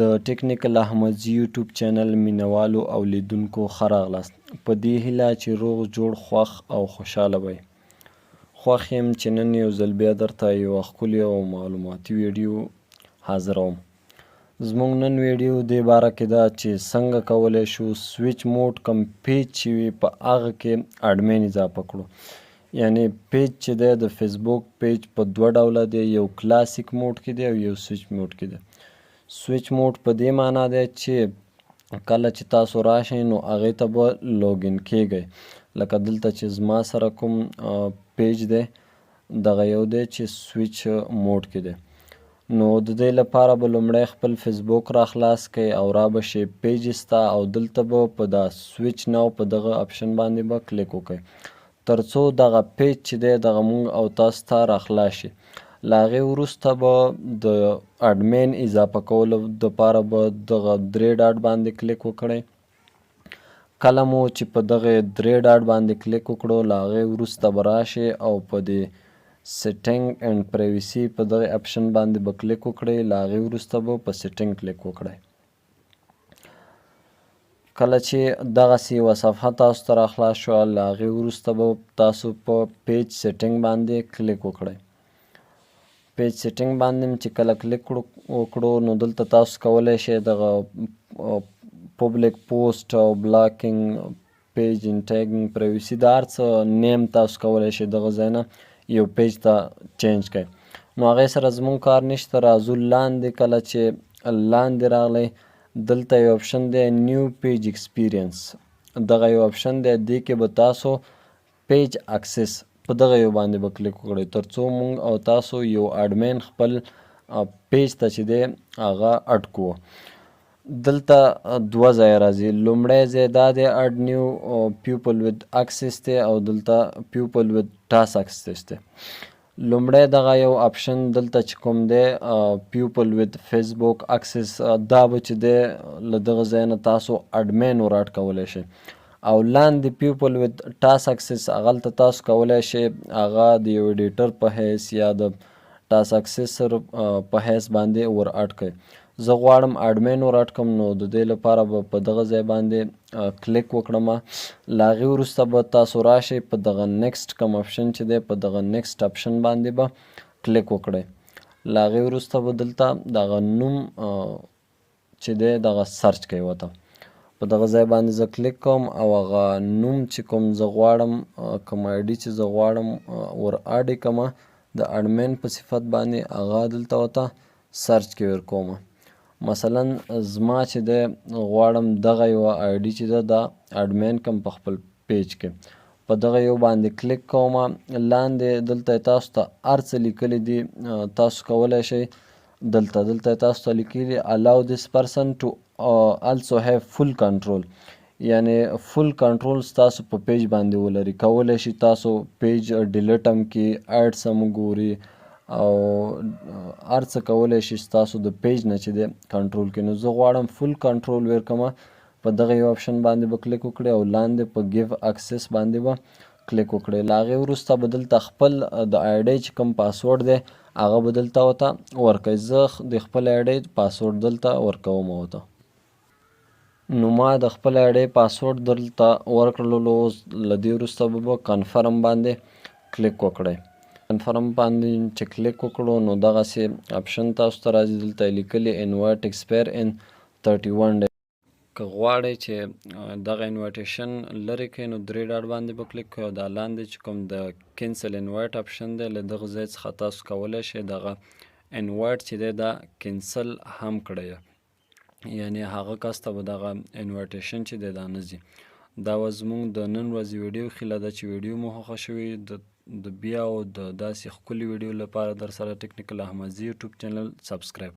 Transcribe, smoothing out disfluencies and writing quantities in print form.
د ټیکنیکل احمدزي یوټیوب چینل مینوالو او لیدونکو ښه راغلاست. په دې هیله چې روغ جوړ خوښ او خوشحاله وئ. خوښ یم چې نن یو ځل بیا درته یوه ښکلې او معلوماتي ویډیو حاضروم. زموږ نن ویډیو دې باره کې ده چې څنګه کولی شو سویچ موډ کم پیج چې وي په هغه کې اډمین اضافه کړو. یعنی پیج چې دی د فیسبوک پیج په دوه ډوله دی، یو کلاسیک موډ کې دی او یو سویچ موډ کې دی. سویچ موډ په دې معنا دی چې کله چې تاسو راشئ نو هغې ته به لوګین کیږئ. لکه دلته چې زما سره کوم پیج دی دغه یو دی چې سویچ موډ کې دی. نو د دې لپاره به لومړی خپل فیسبوک را خلاص کړئ او را به شئ پیجز ته او دلته به په دا سویچ ناو په دغه اپشن باندې به کلیک وکړئ تر څو دغه پیج چې دی دغه مونږ او تاسو ته را خلاص شي. له هغې وروسته به د اډمین اضافه کولو دپاره به دغه درې ډاټ باندې کلیک وکړئ. کله مو چې په دغه درې ډاټ باندې کلیک وکړو له هغې وروسته به راشئ او په دې سیټینګ اینډ پریویسي په دغه اپشن باندې به کلیک وکړئ. له هغې وروسته به په سیټینګ کلیک وکړئ. کله چې دغسې یوه صفحه تاسو ته را خلاص شوه له هغې وروسته به تاسو په پیج سیټینګ باندې کلیک وکړئ. پیج سیټینګ باندې چې کله کلیک وکړو نو دلته تاسو کولی شئ دغه پبلیک پوسټ او بلاکینګ پیج انټیګینګ پریویسي د هر څه نیم تاسو کولی شئ دغه ځای نه یو پیج ته چینج کړئ. نو هغې سره زموږ کار نشته. راځو لاندې. کله چې لاندې راغلی دلته یو اپشن دی نیو پیج ایکسپیرینس. دغه یو اپشن دی دې کې به تاسو پیج اکسس په دغه یو باندې به کلیک وکړئ تر څو مونږ او تاسو یو اډمین خپل پیج ته چې دی هغه اډ کړو. دلته دوه ځایه راځي. لومړی ځای دا دی اډ نیو پیپل ود اکسس دی او دلته پیپل ود ټاسک اکسس دی. لومړی دغه یو اپشن دلته چې کوم دی پیپل ود فیسبوک اکسس دا به چې دی له دغه ځای نه تاسو اډمین ور اډ کولی شئ او لاندې پیپل ود ټاسک اکسس هغلته تاسو کولی شئ هغه د یو ایډیټر په حیث یا د ټاسک اکسسر په حیث باندې ور اډ کړئ. زه غواړم اډمین ور اډ کړم نو د دې لپاره به په دغه ځای باندې کلیک وکړم. له هغې وروسته به تاسو راشئ په دغه نیکسټ کوم اپشن چې دی په دغه نیکسټ اپشن باندې به کلیک وکړئ. له هغې وروسته به دلته دغه نوم چې دی دغه سرچ کوئ ورته. په دغه ځای باندې زه کلیک کوم او هغه نوم چې کوم زه غواړم کوم آی ډي چې زه غواړم ور اډ یې کړمه د اډمین په صفت باندې هغه دلته ورته سرچ کې ورکوم. مثلا زما چې دی غواړم دغه یوه آی ډي چې ده دا اډمین کړم په خپل پیج کې. په دغه یو باندې کلیک کوم. لاندې دلته تاسو ته هر څه لیکلي دي تاسو کولی شئ دلته تاسو ته لیکلي allow this person to also have full control. یعنی فل کنټرول ستاسو په پیج باندې ولري. کولی شي تاسو پیج ډیلیټ هم کړي اډس هم وګوري او هر څه کولی شي ستاسو د پیج نه چې دی کنټرول کړي. نو زه غواړم فل کنټرول ورکړمه. په دغه یو اپشن باندې به کلیک وکړئ او لاندې په ګیو اکسس باندې به کلیک وکړئ. له هغې وروسته به دلته خپل د آی ډي چې کوم پاسورډ دی هغه به دلته ورته ورکړئ. زه د خپل آی ډي پاسورډ دلته ورکوم ورته. نو ما د خپل آی ډي پاسورډ دلته ورکړلو. اوس له دې وروسته به کنفرم باندې کلیک وکړئ. کنفرم باندې چې کلیک وکړو نو دغسې اپشن تاسو ته راځي. دلته یې لیکلي انوایټ ایکسپایر ان 31 ډیز. که غواړئ چې دغه انوایټیشن لرې کړئ نو درې ډاټ باندې به کلیک کړئ او دا لاندې چې کوم د کینسل انوایټ اپشن دی له دغه ځای څخه تاسو کولی شئ دغه انوایټ چې دی دا کینسل هم کړئ. یعنی هغه کس ته به دغه انوایټیشن چې دی دا نه ځي. دا وه زموږ د نن ورځې ویډیو. هیله ده چې ویډیو مو خوښه شوې. د بیا او د داسې ښکلي ویډیو لپاره در سره ټیکنیکل احمدزي یوټیوب چینل سبسکرایب